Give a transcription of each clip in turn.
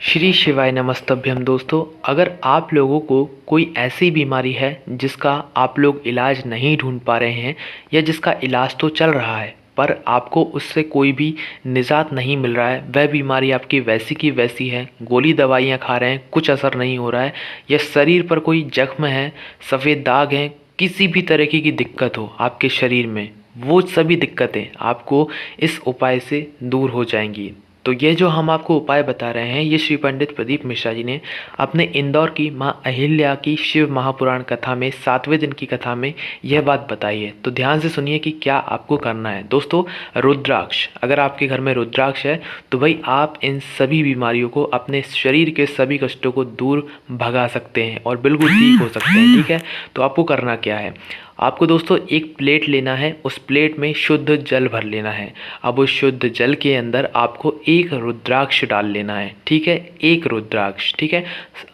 श्री शिवाय नमस्तभ्यम दोस्तों। अगर आप लोगों को कोई ऐसी बीमारी है जिसका आप लोग इलाज नहीं ढूंढ पा रहे हैं या जिसका इलाज तो चल रहा है पर आपको उससे कोई भी निजात नहीं मिल रहा है, वह बीमारी आपकी वैसी की वैसी है, गोली दवाइयाँ खा रहे हैं कुछ असर नहीं हो रहा है, या शरीर पर कोई जख्म है, सफ़ेद दाग हैं, किसी भी तरीके की दिक्कत हो आपके शरीर में, वो सभी दिक्कतें आपको इस उपाय से दूर हो जाएंगी। तो ये जो हम आपको उपाय बता रहे हैं ये श्री पंडित प्रदीप मिश्रा जी ने अपने इंदौर की माँ अहिल्या की शिव महापुराण कथा में 7वें दिन की कथा में यह बात बताई है। तो ध्यान से सुनिए कि क्या आपको करना है। दोस्तों, रुद्राक्ष, अगर आपके घर में रुद्राक्ष है तो भाई आप इन सभी बीमारियों को, अपने शरीर के सभी कष्टों को दूर भगा सकते हैं और बिल्कुल ठीक हो सकते हैं। ठीक है, तो आपको करना क्या है, आपको दोस्तों एक प्लेट लेना है, उस प्लेट में शुद्ध जल भर लेना है। अब उस शुद्ध जल के अंदर आपको एक रुद्राक्ष डाल लेना है। ठीक है, एक रुद्राक्ष, ठीक है,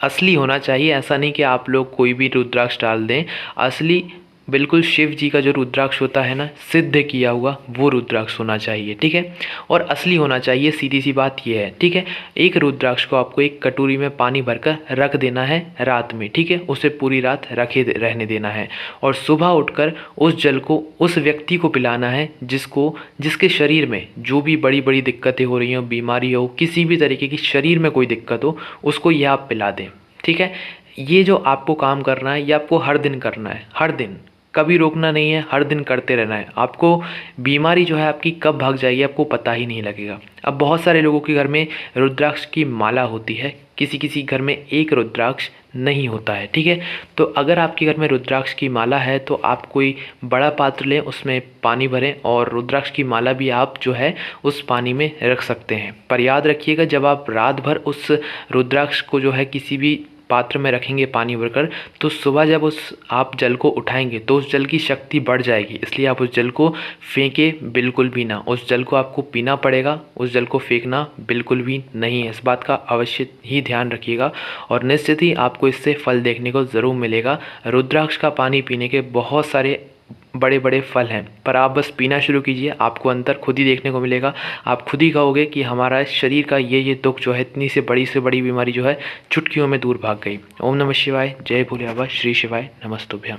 असली होना चाहिए, ऐसा नहीं कि आप लोग कोई भी रुद्राक्ष डाल दें। असली बिल्कुल शिव जी का जो रुद्राक्ष होता है ना, सिद्ध किया हुआ, वो रुद्राक्ष होना चाहिए। ठीक है, और असली होना चाहिए, सीधी सी बात ये है। ठीक है, एक रुद्राक्ष को आपको एक कटोरी में पानी भरकर रख देना है रात में। ठीक है, उसे पूरी रात रहने देना है और सुबह उठकर उस जल को उस व्यक्ति को पिलाना है जिसके शरीर में जो भी बड़ी बड़ी दिक्कतें हो रही हो, बीमारी हो, किसी भी तरीके की शरीर में कोई दिक्कत हो, उसको ये आप पिला दें। ठीक है, ये जो आपको काम करना है ये आपको हर दिन करना है, हर दिन, कभी रोकना नहीं है, हर दिन करते रहना है। आपको बीमारी जो है आपकी कब भाग जाएगी आपको पता ही नहीं लगेगा। अब बहुत सारे लोगों के घर में रुद्राक्ष की माला होती है, किसी किसी घर में एक रुद्राक्ष नहीं होता है। ठीक है, तो अगर आपके घर में रुद्राक्ष की माला है तो आप कोई बड़ा पात्र लें, उसमें पानी भरें और रुद्राक्ष की माला भी आप जो है उस पानी में रख सकते हैं। पर याद रखिएगा, जब आप रात भर उस रुद्राक्ष को जो है किसी भी पात्र में रखेंगे पानी भरकर, तो सुबह जब आप जल को उठाएंगे तो उस जल की शक्ति बढ़ जाएगी। इसलिए आप उस जल को फेंके बिल्कुल भी ना, उस जल को आपको पीना पड़ेगा, उस जल को फेंकना बिल्कुल भी नहीं है। इस बात का अवश्य ही ध्यान रखिएगा और निश्चित ही आपको इससे फल देखने को ज़रूर मिलेगा। रुद्राक्ष का पानी पीने के बहुत सारे बड़े बड़े फल हैं, पर आप बस पीना शुरू कीजिए, आपको अंतर खुद ही देखने को मिलेगा। आप खुद ही कहोगे कि हमारा शरीर का ये दुख जो है, इतनी से बड़ी बीमारी जो है चुटकियों में दूर भाग गई। ओम नमः शिवाय, जय भोले बाबा, श्री शिवाय नमस्तुभ्यम।